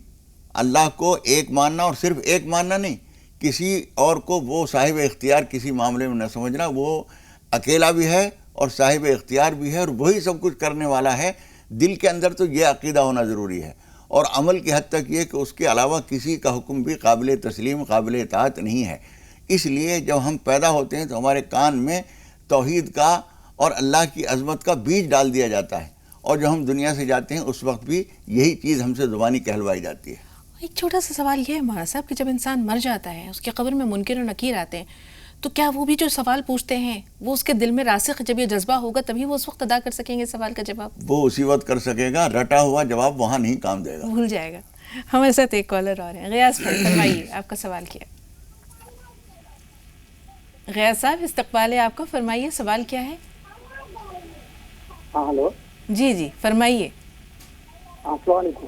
اللہ کو ایک ماننا، اور صرف ایک ماننا نہیں، کسی اور کو وہ صاحب اختیار کسی معاملے میں نہ سمجھنا، وہ اکیلا بھی ہے اور صاحب اختیار بھی ہے اور وہی سب کچھ کرنے والا ہے۔ دل کے اندر تو یہ عقیدہ ہونا ضروری ہے، اور عمل کی حد تک یہ کہ اس کے علاوہ کسی کا حکم بھی قابل تسلیم، قابل اطاعت نہیں ہے۔ اس لیے جب ہم پیدا ہوتے ہیں تو ہمارے کان میں توحید کا اور اللہ کی عظمت کا بیج ڈال دیا جاتا ہے، اور جب ہم دنیا سے جاتے ہیں اس وقت بھی یہی چیز ہم سے زبانی کہلوائی جاتی ہے۔ ایک چھوٹا سا سوال یہ ہے ہمارا صاحب کہ جب انسان مر جاتا ہے، اس کے قبر میں منکر و نکیر آتے ہیں، تو کیا وہ بھی جو سوال پوچھتے ہیں وہ اس کے دل میں راسخ، جب یہ جذبہ ہوگا تبھی وہ اس وقت ادا کر سکیں گے سوال کا جواب؟ وہ اسی وقت کر سکے گا، رٹا ہوا جواب وہاں نہیں کام دے گا، بھول جائے گا۔ ہمارے ساتھ ایک کالر اور ہیں، غیاث بھائی فرمائیے، آپ کا سوال کیا؟ غیاث صاحب استقبال ہے آپ کا، فرمائیے سوال کیا ہے؟ ہاں ہلو، جی جی فرمائیے۔ السلام علیکم.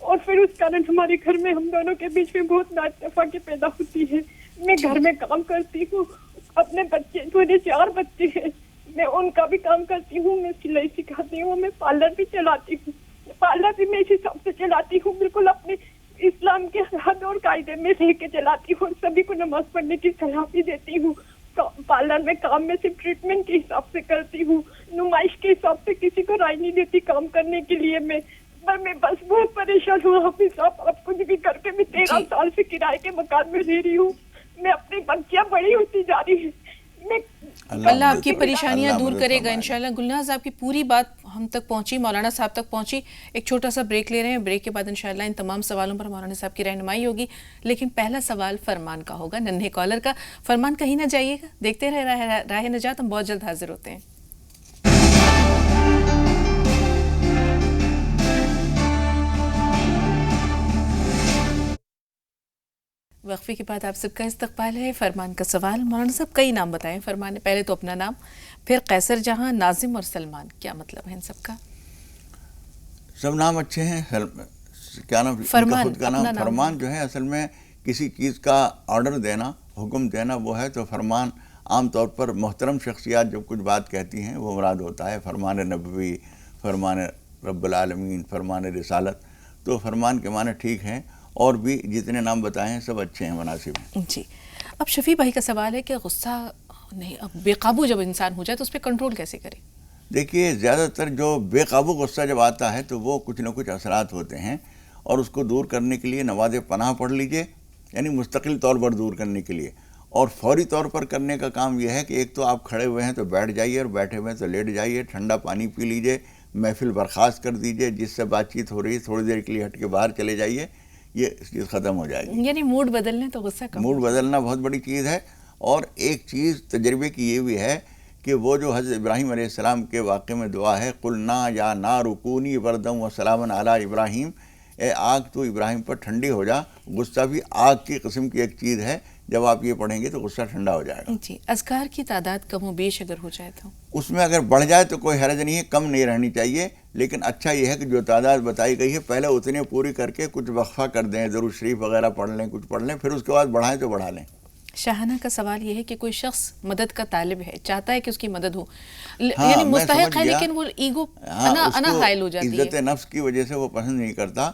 اور پھر اس کارن ہمارے گھر میں ہم دونوں کے بیچ میں بہت نااتفاقی پیدا ہوتی ہے. میں گھر میں کام کرتی ہوں, اپنے بچے, مجھے 4 بچے ہیں, میں ان کا بھی کام کرتی ہوں, میں سلائی سکھاتی ہوں, میں پارلر بھی چلاتی ہوں. پارلر بھی میں اسی حساب سے چلاتی ہوں, بالکل اپنے اسلام کے حد اور قاعدے میں رہ کے چلاتی ہوں. سبھی کو نماز پڑھنے کی صلاح بھی دیتی ہوں. پارلر میں کام میں صرف ٹریٹمنٹ کے حساب سے کرتی ہوں, نمائش کے حساب سے کسی کو رائے نہیں دیتی کام کرنے کے لیے. میں بس بہت پریشان ہوں حافظ صاحب, آپ کچھ بھی کر کے. میں 13 سال سے کرائے کے مکان میں رہ رہی ہوں. میں اپنی بچیاں بڑی ہوتی جا رہی ہیں. اللہ آپ کی پریشانیاں دور کرے گا انشاءاللہ. گلناز آپ کی پوری بات ہم تک پہنچی, مولانا صاحب تک پہنچی. ایک چھوٹا سا بریک لے رہے ہیں, بریک کے بعد انشاءاللہ ان تمام سوالوں پر مولانا صاحب کی رہنمائی ہوگی. لیکن پہلا سوال فرمان کا ہوگا, ننھے کالر کا. فرمان کہیں نہ جائیے گا, دیکھتے رہے راہ نجات, ہم بہت جلد حاضر ہوتے ہیں. وقفے کے بعد آپ سب کا استقبال ہے. فرمان کا سوال, مولانا صاحب کئی نام بتائیں. فرمان پہلے تو اپنا نام, پھر قیصر جہاں, ناظم اور سلمان, کیا مطلب ہے ان سب کا؟ سب نام اچھے ہیں. کیا نام فرمان, خود کا نام فرمان جو ہے اصل میں کسی چیز کا آرڈر دینا, حکم دینا وہ ہے. تو فرمان عام طور پر محترم شخصیات جب کچھ بات کہتی ہیں وہ مراد ہوتا ہے. فرمان نبوی, فرمان رب العالمین, فرمان رسالت. تو فرمان کے معنی ٹھیک ہیں, اور بھی جتنے نام بتائے ہیں سب اچھے ہیں, مناسب ہیں. جی, اب شفیع بھائی کا سوال ہے کہ غصہ نہیں, اب بے قابو جب انسان ہو جائے تو اس پہ کنٹرول کیسے کرے؟ دیکھیے, زیادہ تر جو بے قابو غصہ جب آتا ہے تو وہ کچھ نہ کچھ اثرات ہوتے ہیں, اور اس کو دور کرنے کے لیے نماز پناہ پڑھ لیجئے, یعنی مستقل طور پر دور کرنے کے لیے. اور فوری طور پر کرنے کا کام یہ ہے کہ ایک تو آپ کھڑے ہوئے ہیں تو بیٹھ جائیے, اور بیٹھے ہوئے ہیں تو لیٹ جائیے, ٹھنڈا پانی پی لیجئے, محفل برخاست کر دیجئے, جس سے بات چیت ہو رہی ہے تھوڑی دیر کے لیے ہٹ کے باہر چلے جائیے, یہ چیز ختم ہو جائے گی. یعنی موڈ بدلنے تو غصہ کم. موڈ بدلنا بہت بڑی چیز ہے. اور ایک چیز تجربے کی یہ بھی ہے کہ وہ جو حضرت ابراہیم علیہ السلام کے واقعے میں دعا ہے, قلنا یا نار کونی بردم و سلاما علی ابراہیم, اے آگ تو ابراہیم پر ٹھنڈی ہو جا. غصہ بھی آگ کی قسم کی ایک چیز ہے, جب آپ یہ پڑھیں گے تو غصہ ٹھنڈا ہو جائے گا. جی, اذکار کی تعداد کم و بیش اگر ہو جائے تو اس میں اگر بڑھ جائے تو کوئی حرج نہیں ہے, کم نہیں رہنی چاہیے. لیکن اچھا یہ ہے کہ جو تعداد بتائی گئی ہے پہلے اتنے پوری کر کے کچھ وقفہ کر دیں, درود شریف وغیرہ پڑھ لیں, کچھ پڑھ لیں, پھر اس کے بعد بڑھائیں تو بڑھا لیں. شاہانہ کا سوال یہ ہے کہ کوئی شخص مدد کا طالب ہے, چاہتا ہے کہ اس کی مدد ہو, یعنی مستحق ہے, لیکن وہ ایگو انا حائل ہو جاتی ہے, عزت نفس کی وجہ سے وہ پسند نہیں کرتا.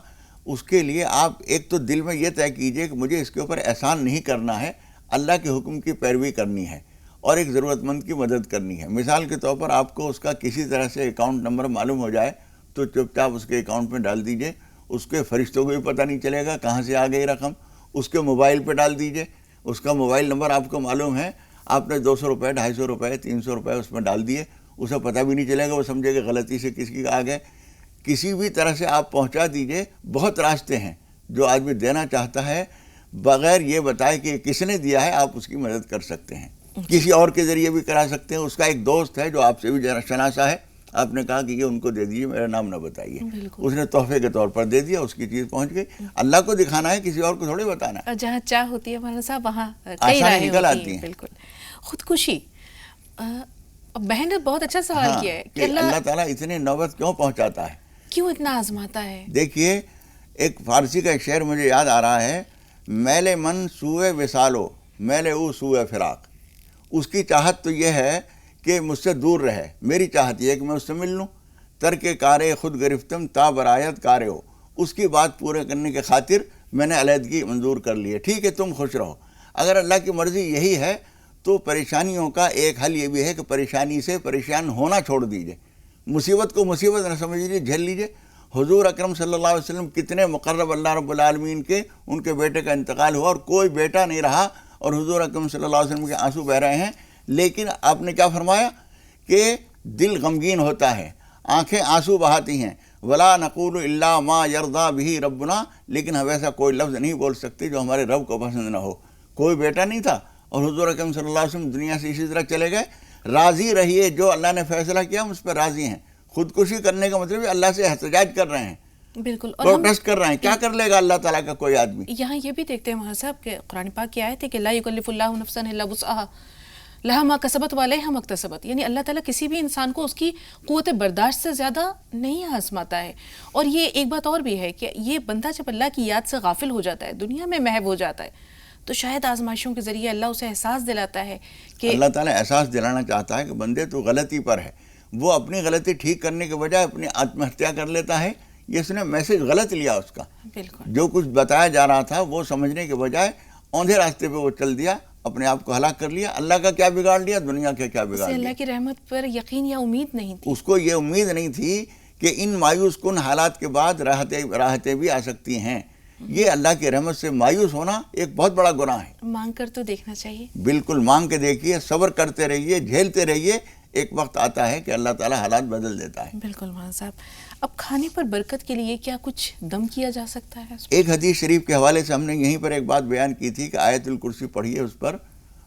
اس کے لیے آپ ایک تو دل میں یہ طے کیجئے کہ مجھے اس کے اوپر احسان نہیں کرنا ہے, اللہ کے حکم کی پیروی کرنی ہے, اور ایک ضرورت مند کی مدد کرنی ہے. مثال کے طور پر آپ کو اس کا کسی طرح سے اکاؤنٹ نمبر معلوم ہو جائے تو چپ چاپ اس کے اکاؤنٹ میں ڈال دیجئے. اس کے فرشتوں کو بھی پتہ نہیں چلے گا کہاں سے آ گئی رقم. اس کے موبائل پہ ڈال دیجئے, اس کا موبائل نمبر آپ کو معلوم ہے, آپ نے 200 روپے, 250 روپے, 300 روپے اس میں ڈال دیے, اسے پتہ بھی نہیں چلے گا, وہ سمجھے کہ غلطی سے کسی کی آ گئے. کسی بھی طرح سے آپ پہنچا دیجئے. بہت راستے ہیں جو آدمی دینا چاہتا ہے بغیر یہ بتائے کہ کس نے دیا ہے, آپ اس کی مدد کر سکتے ہیں. کسی اور کے ذریعے بھی کرا سکتے ہیں. اس کا ایک دوست ہے جو آپ سے بھی شناسا ہے, آپ نے کہا کہ یہ ان کو دے دیجیے, میرا نام نہ بتائیے, اس نے تحفے کے طور پر دے دیا, اس کی چیز پہنچ گئی. اللہ کو دکھانا ہے, کسی اور کو تھوڑی بتانا ہے. جہاں چاہ ہوتی ہے مولانا صاحب وہاں کئی راہیں نکل آتی ہیں. بالکل. خودکشی, بہن نے بہت اچھا سوال کیا ہے کہ اللہ تعالیٰ اتنی نوبت کیوں پہنچاتا ہے, کیوں اتنا آزماتا ہے. دیکھیے, ایک فارسی کا ایک شعر مجھے یاد آ رہا ہے, میل من سوئے وصالو میل او سوئے فراق. اس کی چاہت تو یہ ہے کہ مجھ سے دور رہے, میری چاہت یہ ہے کہ میں اس سے مل لوں. ترک کارے خود گرفتم تا برایت کارے ہو, اس کی بات پورے کرنے کے خاطر میں نے علیحدگی منظور کر لی ہے. ٹھیک ہے, تم خوش رہو. اگر اللہ کی مرضی یہی ہے تو پریشانیوں کا ایک حل یہ بھی ہے کہ پریشانی سے پریشان ہونا چھوڑ دیجئے. مصیبت کو مصیبت نہ سمجھ لیجیے, جھیل لیجئے. حضور اکرم صلی اللہ علیہ وسلم کتنے مقرب اللہ رب العالمین کے, ان کے بیٹے کا انتقال ہوا اور کوئی بیٹا نہیں رہا, اور حضور اکرم صلی اللہ علیہ وسلم کے آنسو بہ رہے ہیں. لیکن آپ نے کیا فرمایا کہ دل غمگین ہوتا ہے, آنکھیں آنسو بہاتی ہیں. ولا نقول الا ما یرضی بہ ربنا, لیکن ہم ایسا کوئی لفظ نہیں بول سکتے جو ہمارے رب کو پسند نہ ہو. کوئی بیٹا نہیں تھا اور حضور اکرم صلی اللہ علیہ وسلم دنیا سے اسی طرح چلے گئے. راضی رہیے, جو اللہ نے فیصلہ کیا ہم اس پہ راضی ہیں. خودکشی کرنے کا مطلب اللہ سے احتجاج کر رہے ہیں, بالکل, پروٹیسٹ کر رہے ہیں. کیا کر لے گا اللہ تعالیٰ کا کوئی آدمی. یہاں یہ بھی دیکھتے ہیں مولانا صاحب کہ قرآن پاک کی آیت ہے کہ لا یکلف اللہ نفسا الا وسعها, لہا ما کسبت وعلیہا ما اکتسبت، یعنی اللہ تعالیٰ کسی بھی انسان کو اس کی قوت برداشت سے زیادہ نہیں آزماتا ہے. اور یہ ایک بات اور بھی ہے کہ یہ بندہ جب اللہ کی یاد سے غافل ہو جاتا ہے، دنیا میں محو ہو جاتا ہے، تو شاید آزمائشوں کے ذریعے اللہ اسے احساس دلاتا ہے کہ اللہ تعالیٰ احساس دلانا چاہتا ہے کہ بندے تو غلطی پر ہے. وہ اپنی غلطی ٹھیک کرنے کے بجائے اپنی آتم ہتیا کر لیتا ہے. یہ اس نے میسج غلط لیا اس کا. بالکل جو کچھ بتایا جا رہا تھا وہ سمجھنے کے بجائے اوندھے راستے پہ وہ چل دیا، اپنے آپ کو ہلاک کر لیا. اللہ کا کیا بگاڑ لیا، دنیا کا کیا بگاڑ لیا. اللہ کی رحمت پر یقین یا امید نہیں تھی. اس کو یہ امید نہیں تھی کہ ان مایوس کن حالات کے بعد راحتیں بھی آ سکتی ہیں. یہ اللہ کی رحمت سے مایوس ہونا ایک بہت بڑا گناہ ہے. مانگ کر تو دیکھنا چاہیے. بالکل مانگ کے دیکھیے، صبر کرتے رہیے، جھیلتے رہیے. ایک وقت آتا ہے کہ اللہ تعالیٰ حالات بدل دیتا ہے. بالکل مولانا صاحب. اب کھانے پر برکت کے لیے کیا کچھ دم کیا جا سکتا ہے؟ ایک حدیث شریف کے حوالے سے ہم نے یہیں پر ایک بات بیان کی تھی کہ آیت الکرسی پڑھیے اس پر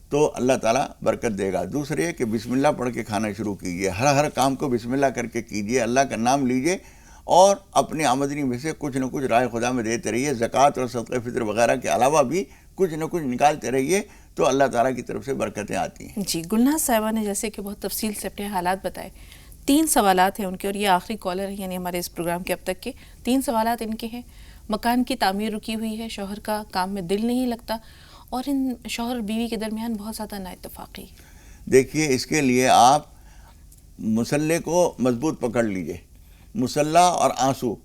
تو اللہ تعالیٰ برکت دے گا. دوسرے کہ بسم اللہ پڑھ کے کھانا شروع کیجیے. ہر کام کو بسم اللہ کر کے کیجیے، اللہ کا نام لیجیے اور اپنی آمدنی میں سے کچھ نہ کچھ رائے خدا میں دیتے رہیے. زکوٰۃ اور صدقہ فطر وغیرہ کے علاوہ بھی کچھ نہ کچھ نکالتے رہیے تو اللہ تعالیٰ کی طرف سے برکتیں آتی ہیں. جی گلناز صاحبہ نے جیسے کہ بہت تفصیل سے اپنے حالات بتائے. 3 سوالات ہیں ان کے اور یہ آخری کالر ہیں، یعنی ہمارے اس پروگرام کے اب تک کے 3 سوالات ان کے ہیں. مکان کی تعمیر رکی ہوئی ہے، شوہر کا کام میں دل نہیں لگتا اور ان شوہر اور بیوی کے درمیان بہت زیادہ نا اتفاقی. دیکھیے اس کے لیے آپ مسلح کو مضبوط پکڑ لیجئے. مسلح اور آنسو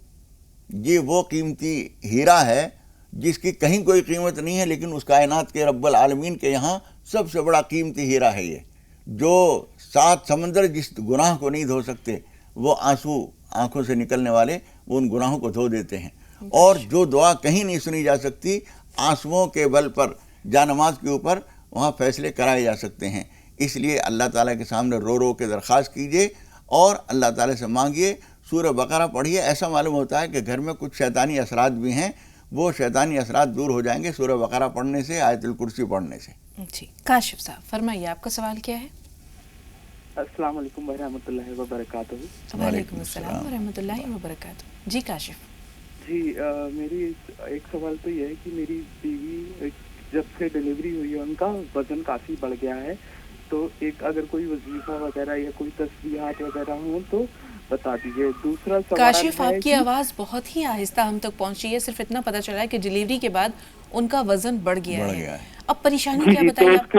یہ وہ قیمتی ہیرا ہے جس کی کہیں کوئی قیمت نہیں ہے، لیکن اس کائنات کے رب العالمین کے یہاں سب سے بڑا قیمتی ہیرا ہے یہ. جو 7 سمندر جس گناہ کو نہیں دھو سکتے، وہ آنسو آنکھوں سے نکلنے والے وہ ان گناہوں کو دھو دیتے ہیں. اور جو دعا کہیں نہیں سنی جا سکتی، آنسوؤں کے بل پر جانماز کے اوپر وہاں فیصلے کرائے جا سکتے ہیں. اس لیے اللہ تعالیٰ کے سامنے رو رو کے درخواست کیجیے اور اللہ تعالیٰ سے مانگیے. سورہ بقرہ پڑھیے. ایسا معلوم ہوتا ہے کہ گھر میں کچھ شیطانی اثرات بھی ہیں، وہ شیطانی اثرات دور ہو جائیں گے سورہ بقرہ پڑھنے سے، آیت الکرسی پڑھنے سے. جی کاشف صاحب فرمائیے، آپ کا سوال کیا ہے؟ السلام علیکم ورحمۃ اللہ وبرکاتہ. وعلیکم السلام ورحمۃ اللہ وبرکاتہ. جی کاشف. جی میری ایک سوال تو یہ ہے کہ میری بیوی جب سے ڈلیوری ہوئی ہے ان کا وزن کافی بڑھ گیا ہے، تو ایک اگر کوئی وظیفہ وغیرہ یا کوئی تسبیحات وغیرہ ہوں تو بتا دیجیے. دوسرا سوال کاشف آپ کی آواز بہت ہی آہستہ ہم تک پہنچی ہے، صرف اتنا پتہ چلا ہے کہ ڈلیوری کے بعد ان کا وزن بڑھ گیا ہے. اب پریشانی کیا بتائیے آپ؟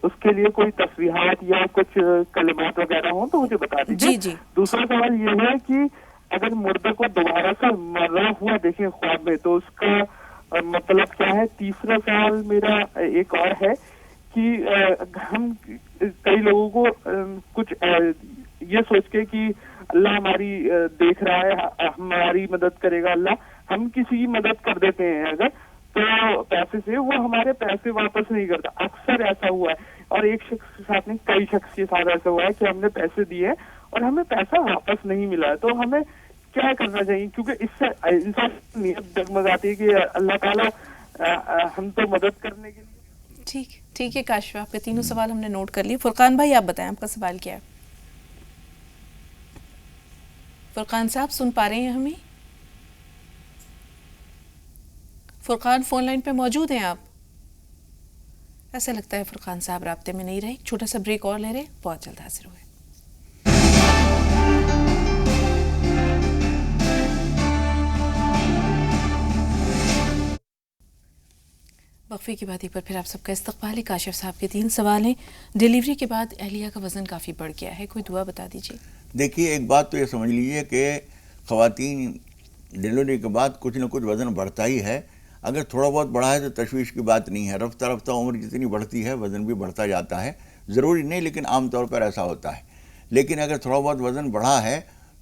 اس کے لیے کوئی تسبیحات یا کچھ کلمات وغیرہ ہوں تو مجھے بتا دیجیے. جی. دوسرا سوال یہ ہے کہ اگر مردے کو دوبارہ سے مرا ہوا دیکھیں خواب میں تو اس کا مطلب کیا ہے. تیسرا سوال میرا ایک اور ہے کہ ہم کئی لوگوں کو کچھ یہ سوچ کے کہ اللہ ہماری دیکھ رہا ہے، ہماری مدد کرے گا اللہ، ہم کسی کی مدد کر دیتے ہیں اگر تو پیسے سے، وہ ہمارے پیسے واپس نہیں کرتا. اکثر ایسا ہوا ہے اور ایک شخص کے ساتھ نہیں، کئی شخص کے ساتھ ایسا ہوا ہے کہ ہم نے پیسے دیے اور ہمیں پیسہ واپس نہیں ملا ہے. تو ہمیں کیا کرنا چاہیے؟ کیونکہ اس سے انسان کی نیت ڈگمگاتی ہے کہ اللہ تعالیٰ ہم تو مدد کرنے کے لیے. ٹھیک ہے کاشف، آپ کے تینوں سوال ہم نے نوٹ کر لیے. فرقان بھائی آپ بتائیں آپ کا سوال کیا ہے؟ فرقان صاحب سن پا رہے ہیں ہمیں؟ فرقان فون لائن پہ موجود ہیں آپ؟ ایسا لگتا ہے فرقان صاحب رابطے میں نہیں رہے. چھوٹا سا بریک اور لے رہے، بہت جلد حاضر ہوئے. وقفے کی باتیں پر پھر آپ سب کا استقبال ہے. کاشف صاحب کے 3 سوال ہیں. ڈیلیوری کے بعد اہلیہ کا وزن کافی بڑھ گیا ہے، کوئی دعا بتا دیجیے. دیکھیے ایک بات تو یہ سمجھ لیجیے کہ خواتین ڈیلیوری کے بعد کچھ نہ کچھ وزن بڑھتا ہی ہے. اگر تھوڑا بہت بڑھا ہے تو تشویش کی بات نہیں ہے. رفتہ رفتہ عمر جتنی بڑھتی ہے وزن بھی بڑھتا جاتا ہے. ضروری نہیں لیکن عام طور پر ایسا ہوتا ہے. لیکن اگر تھوڑا بہت وزن بڑھا ہے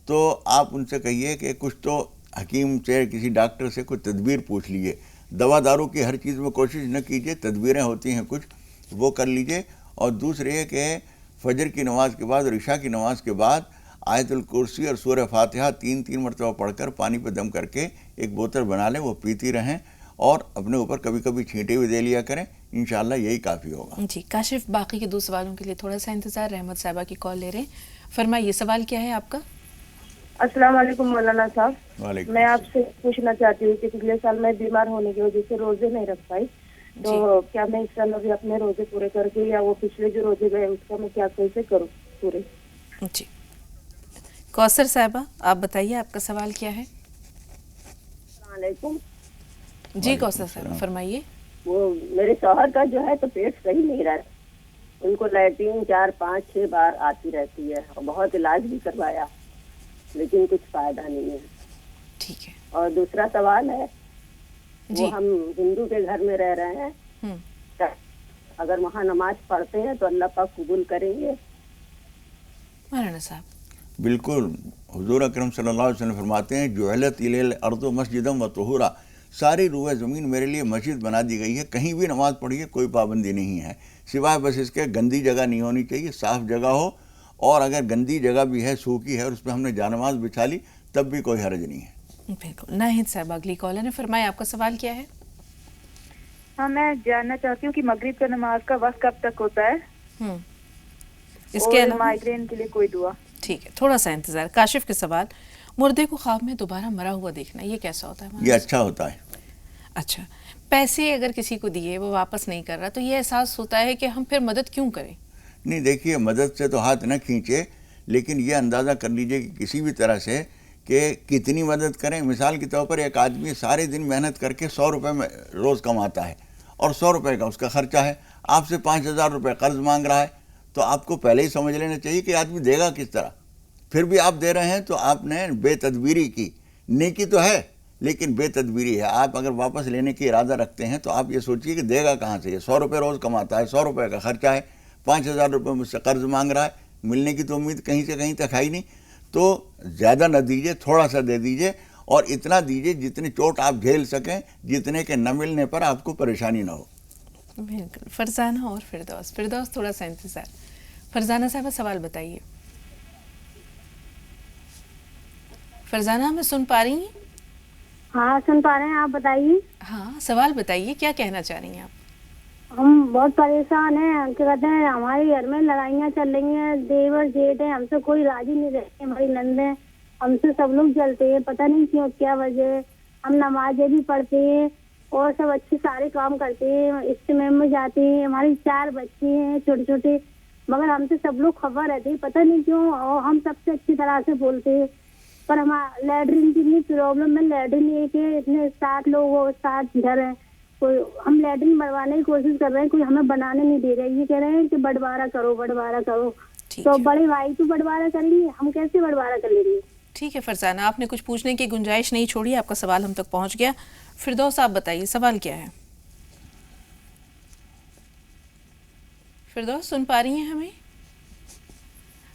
تو آپ ان سے کہیے کہ کچھ تو حکیم سے، کسی ڈاکٹر سے کوئی تدبیر پوچھ لیجیے. دوا دارو کی ہر چیز میں کوشش نہ کیجیے، تدبیریں ہوتی ہیں کچھ، وہ کر لیجیے. اور دوسرے یہ کہ فجر کی نماز کے بعد اور عشاء کی نماز کے بعد آیت الکرسی اور سورہ فاتحہ 3 مرتبہ پڑھ کر پانی پہ دم کر کے ایک بوتل بنا لیں، وہ پیتی رہیں اور اپنے اوپر کبھی کبھی چھینٹے بھی دے لیا کریں. انشاءاللہ یہی کافی ہوگا. جی کاشف باقی کے 2 سوالوں کے لیے تھوڑا سا انتظار. رحمت صاحبہ کی کال لے رہے ہیں. فرمائیے سوال کیا ہے آپ کا؟ السلام علیکم مولانا صاحب. وعلیکم. میں آپ سے پوچھنا چاہتی ہوں کہ پچھلے سال میں بیمار ہونے کی وجہ سے روزے نہیں رکھ پائی، تو کیا میں اس سال ابھی اپنے روزے پورے کر کے یا وہ پچھلے جو روزے گئے اس کا میں کیا کیسے کروں پورے؟ جی کوثر صاحبہ آپ بتائیے آپ کا سوال کیا ہے؟ السلام علیکم. جی کوثر صاحبہ فرمائیے. وہ میرے شوہر کا جو ہے تو پیٹ صحیح نہیں رہتا, ان کو لیٹرین 4-5-6 بار آتی رہتی ہے, بہت علاج بھی کروایا لیکن کچھ فائدہ نہیں ہے. ٹھیک ہے. اور دوسرا سوال ہے, جی وہ ہم ہندو کے گھر میں رہ رہے ہیں, اگر وہاں نماز پڑھتے ہیں تو اللہ پاک قبول کریں گے؟ مولانا صاحب بالکل. حضور اکرم صلی اللہ علیہ وسلم فرماتے ہیں جعلت الی الارض مسجدا وطہورا, ساری روئے زمین میرے لیے مسجد بنا دی گئی ہے, کہیں بھی نماز پڑھیے کوئی پابندی نہیں ہے, سوائے بس اس کے گندی جگہ نہیں ہونی چاہیے, صاف جگہ ہو, اور اگر گندی جگہ بھی ہے سوکھی ہے اور اس پہ ہم نے جانماز بچھا لی تب بھی کوئی حرج نہیں ہے. بالکل. ناہید صاحب اگلی کالر نے فرمایا آپ کا سوال کیا ہے؟ ہاں میں جاننا چاہتی ہوں کہ مغرب کا نماز کا وقت کب تک ہوتا ہے, اس کے علاوہ مائگرین کے لیے کوئی دعا. ٹھیک ہے, تھوڑا سا انتظار. کاشف کے سوال, مردے کو خواب میں دوبارہ مرا ہوا دیکھنا یہ کیسا ہوتا ہے؟ یہ اچھا ہوتا ہے. اچھا, پیسے اگر کسی کو دیے وہ واپس نہیں کر رہا تو یہ احساس ہوتا ہے کہ ہم پھر مدد کیوں کریں؟ نہیں دیکھیے, مدد سے تو ہاتھ نہ کھینچے, لیکن یہ اندازہ کر لیجئے کہ کسی بھی طرح سے کہ کتنی مدد کریں. مثال کے طور پر ایک آدمی سارے دن محنت کر کے 100 روپے میں روز کماتا ہے اور 100 روپے کا اس کا خرچہ ہے, آپ سے 5000 روپے قرض مانگ رہا ہے, تو آپ کو پہلے ہی سمجھ لینا چاہیے کہ آدمی دے گا کس طرح. پھر بھی آپ دے رہے ہیں تو آپ نے بے تدبیری کی. نیکی تو ہے لیکن بے تدبیری ہے. آپ اگر واپس لینے کی ارادہ رکھتے ہیں تو آپ یہ سوچیے کہ دے گا کہاں سے. یہ 100 روپے روز کماتا ہے, 100 روپے کا خرچہ ہے, 5000 روپے مجھ سے قرض مانگ رہا ہے, ملنے کی تو امید کہیں سے کہیں تک آئی نہیں. تو زیادہ نہ دیجیے, تھوڑا سا دے دیجیے, اور اتنا دیجیے جتنی چوٹ آپ جھیل سکیں, جتنے کے نہ ملنے پر آپ کو پریشانی نہ ہو. بالکل. فرزانہ اور فردوس تھوڑا سا انتظار. فرزانہ صاحبہ سوال بتائیے. فرزانہ ہمیں سن پا رہی ہیں؟ ہاں سن پا رہے ہیں, آپ بتائیے. ہاں سوال بتائیے, کیا کہنا چاہ رہی ہیں آپ؟ ہم بہت پریشان ہیں, کیا کہتے ہیں ہمارے گھر میں لڑائیاں چل رہی ہیں, دیور جیٹ ہیں, ہم سے کوئی راضی نہیں رہتے, ہماری نندیں ہم سے سب لوگ جلتے ہیں, پتہ نہیں کیوں کیا وجہ. ہم نمازیں بھی پڑھتے ہیں اور سب اچھے سارے کام کرتے ہیں, اجتماع میں جاتے ہیں, ہماری 4 بچے ہیں چھوٹے چھوٹے, مگر ہم سے سب لوگ خبر رہتے ہیں, پتہ نہیں کیوں. اور ہم سب سے اچھی طرح سے بولتے ہیں, پر ہمارا لیٹرین کی اتنی پرابلم ہے, لیٹرین یہ کہ اتنے 60 لوگ ہو, 60 گھر ہیں, کوئی ہم لیٹرین بنوانے کی کوشش کر رہے ہیں, کوئی ہمیں بنانے نہیں دے رہے. یہ کہہ رہے ہیں کہ بٹوارہ کرو. تو بڑے بھائی تو بٹوارہ کریں گے, ہم کیسے بٹوارہ کر لیں گے؟ ٹھیک ہے فرزانہ, آپ نے کچھ پوچھنے کی گنجائش نہیں چھوڑی, آپ کا سوال ہم تک پہنچ گیا. فردوس آپ بتائیے سوال کیا ہے؟ فردوس سن پا رہی ہیں ہمیں؟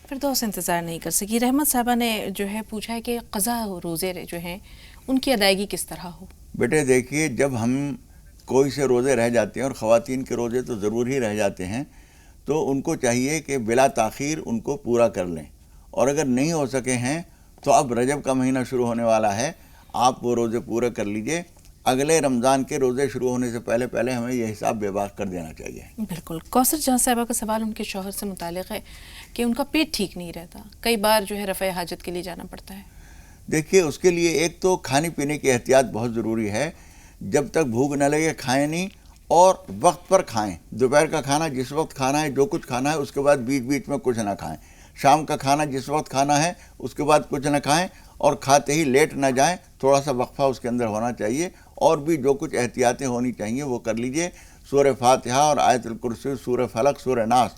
فردوس انتظار نہیں کر سکی. رحمت صاحبہ نے جو ہے پوچھا ہے کہ قضا روزے جو ہیں ان کی ادائیگی کس طرح ہو؟ بیٹے دیکھیے, جب ہم کوئی سے روزے رہ جاتے ہیں, اور خواتین کے روزے تو ضرور ہی رہ جاتے ہیں, تو ان کو چاہیے کہ بلا تاخیر ان کو پورا کر لیں. اور اگر نہیں ہو سکے ہیں تو اب رجب کا مہینہ شروع ہونے والا ہے, آپ وہ روزے پورے کر لیجئے. اگلے رمضان کے روزے شروع ہونے سے پہلے ہمیں یہ حساب بے باک کر دینا چاہیے. بالکل. کوثر جہاں صاحبہ کا سوال ان کے شوہر سے متعلق ہے کہ ان کا پیٹ ٹھیک نہیں رہتا, کئی بار جو ہے رفع حاجت کے لیے جانا پڑتا ہے. دیکھیے اس کے لیے ایک تو کھانے پینے کی احتیاط بہت ضروری ہے. جب تک بھوک نہ لگے کھائیں نہیں, اور وقت پر کھائیں. دوپہر کا کھانا جس وقت کھانا ہے, جو کچھ کھانا ہے, اس کے بعد بیچ بیچ میں کچھ نہ کھائیں. شام کا کھانا جس وقت کھانا ہے اس کے بعد کچھ نہ کھائیں, اور کھاتے ہی لیٹ نہ جائیں, تھوڑا سا وقفہ اس کے اندر ہونا چاہیے. اور بھی جو کچھ احتیاطیں ہونی چاہیے وہ کر لیجئے. سورہ فاتحہ اور آیت الکرسی, سورہ فلق, سورہ ناس,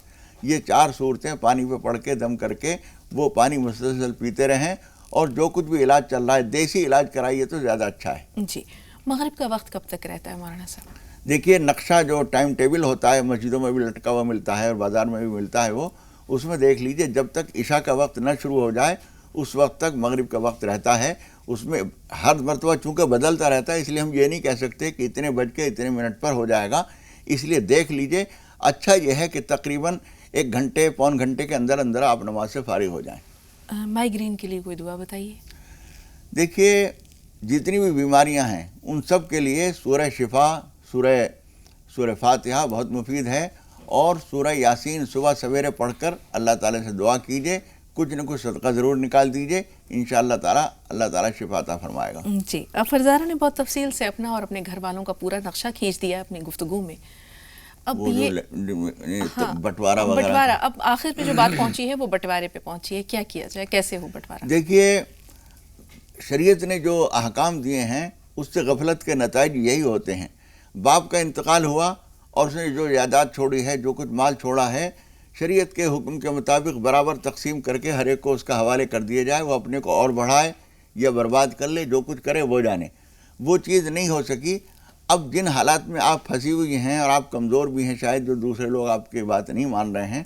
یہ 4 صورتیں پانی پہ پڑھ کے دم کر کے وہ پانی مسلسل پیتے رہیں. اور جو کچھ بھی علاج چل رہا ہے دیسی علاج کرائیے تو زیادہ اچھا ہے. جی. مغرب کا وقت کب تک رہتا ہے مولانا صاحب؟ دیکھیے نقشہ جو ٹائم ٹیبل ہوتا ہے, مسجدوں میں بھی لٹکا ہوا ملتا ہے اور بازار میں بھی ملتا ہے, وہ اس میں دیکھ لیجئے جب تک عشاء کا وقت نہ شروع ہو جائے اس وقت تک مغرب کا وقت رہتا ہے. اس میں ہر مرتبہ چونکہ بدلتا رہتا ہے, اس لیے ہم یہ نہیں کہہ سکتے کہ اتنے بج کے اتنے منٹ پر ہو جائے گا. اس لیے دیکھ لیجئے. اچھا یہ ہے کہ تقریباً 1 گھنٹے پون گھنٹے کے اندر اندر آپ نماز سے فارغ ہو جائیں. مائیگرین کے لیے کوئی دعا بتائیے. دیکھیے جتنی بھی بیماریاں ہیں ان سب کے لیے سورہ شفا, سورہ فاتحہ بہت مفید ہے, اور سورہ یاسین صبح سویرے پڑھ کر اللہ تعالیٰ سے دعا کیجئے. کچھ نہ کچھ صدقہ ضرور نکال دیجئے، انشاءاللہ تعالیٰ اللہ تعالیٰ شفا عطا فرمائے گا۔ جی، اب فرزانہ نے بہت تفصیل سے اپنا اور اپنے گھر والوں کا پورا نقشہ کھینچ دیا اپنی گفتگو میں۔ اب یہ بٹوارہ وغیرہ، بٹوارہ، اب آخر پہ جو بات پہنچی ہے وہ بٹوارے پہ پہنچی ہے، کیا کیا جائے، کیسے ہو بٹوارہ؟ دیکھیے، شریعت نے جو احکام دیے ہیں اس سے غفلت کے نتائج یہی ہوتے ہیں۔ باپ کا انتقال ہوا اور اس نے جو جائیداد چھوڑی ہے، جو کچھ مال چھوڑا ہے، شریعت کے حکم کے مطابق برابر تقسیم کر کے ہر ایک کو اس کا حوالے کر دیا جائے، وہ اپنے کو اور بڑھائے یا برباد کر لے، جو کچھ کرے وہ جانے۔ وہ چیز نہیں ہو سکی۔ اب جن حالات میں آپ پھنسی ہوئی ہیں اور آپ کمزور بھی ہیں، شاید جو دوسرے لوگ آپ کی بات نہیں مان رہے ہیں،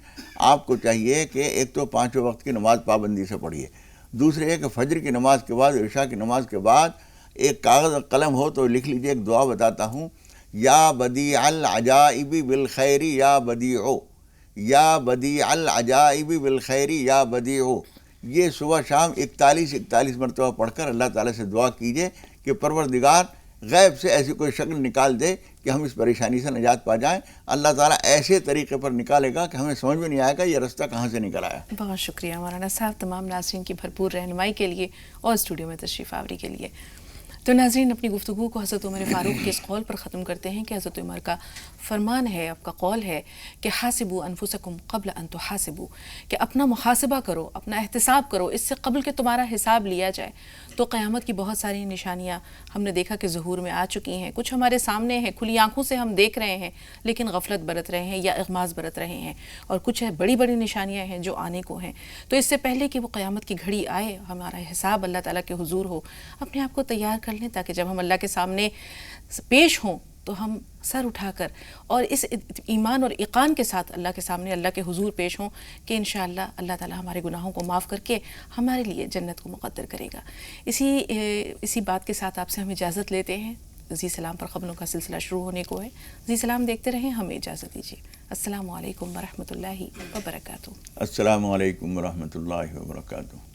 آپ کو چاہیے کہ ایک تو 5 وقت کی نماز پابندی سے پڑھیے، دوسرے ہے کہ فجر کی نماز کے بعد، عشاء کی نماز کے بعد ایک کاغذ اور قلم ہو تو لکھ لیجئے، ایک دعا بتاتا ہوں، یا بدیع العجائب بالخیر یا بدیع، یا بدیع العجائب بالخیر یا بدیع۔ یہ صبح شام 41 مرتبہ پڑھ کر اللہ تعالیٰ سے دعا کیجئے کہ پروردگار غیب سے ایسی کوئی شکل نکال دے کہ ہم اس پریشانی سے نجات پا جائیں۔ اللہ تعالیٰ ایسے طریقے پر نکالے گا کہ ہمیں سمجھ میں نہیں آئے گا یہ رستہ کہاں سے نکل آیا۔ بہت شکریہ مولانا صاحب تمام ناظرین کی بھرپور رہنمائی کے لیے اور اسٹوڈیو میں تشریف آوری کے لیے۔ تو ناظرین، اپنی گفتگو کو حضرت عمر فاروق کے اس قول پر ختم کرتے ہیں کہ حضرت عمر کا فرمان ہے، آپ کا قول ہے کہ حاسبوا انفسکم قبل ان تحاسبوا، کہ اپنا محاسبہ کرو، اپنا احتساب کرو اس سے قبل کہ تمہارا حساب لیا جائے۔ تو قیامت کی بہت ساری نشانیاں ہم نے دیکھا کہ ظہور میں آ چکی ہیں، کچھ ہمارے سامنے ہیں، کھلی آنکھوں سے ہم دیکھ رہے ہیں، لیکن غفلت برت رہے ہیں یا اغماض برت رہے ہیں، اور کچھ بڑی بڑی نشانیاں ہیں جو آنے کو ہیں۔ تو اس سے پہلے کہ وہ قیامت کی گھڑی آئے، ہمارا حساب اللہ تعالیٰ کے حضور ہو، اپنے آپ کو تیار کر لیں تاکہ جب ہم اللہ کے سامنے پیش ہوں تو ہم سر اٹھا کر اور اس ایمان اور ایقان کے ساتھ اللہ کے سامنے، اللہ کے حضور پیش ہوں کہ انشاءاللہ اللہ تعالیٰ ہمارے گناہوں کو معاف کر کے ہمارے لیے جنت کو مقدر کرے گا۔ اسی بات کے ساتھ آپ سے ہم اجازت لیتے ہیں۔ زی سلام پر خبروں کا سلسلہ شروع ہونے کو ہے۔ زی سلام دیکھتے رہیں، ہمیں اجازت دیجیے۔ السلام علیکم ورحمۃ اللہ وبرکاتہ۔ السلام علیکم ورحمۃ اللہ وبرکاتہ۔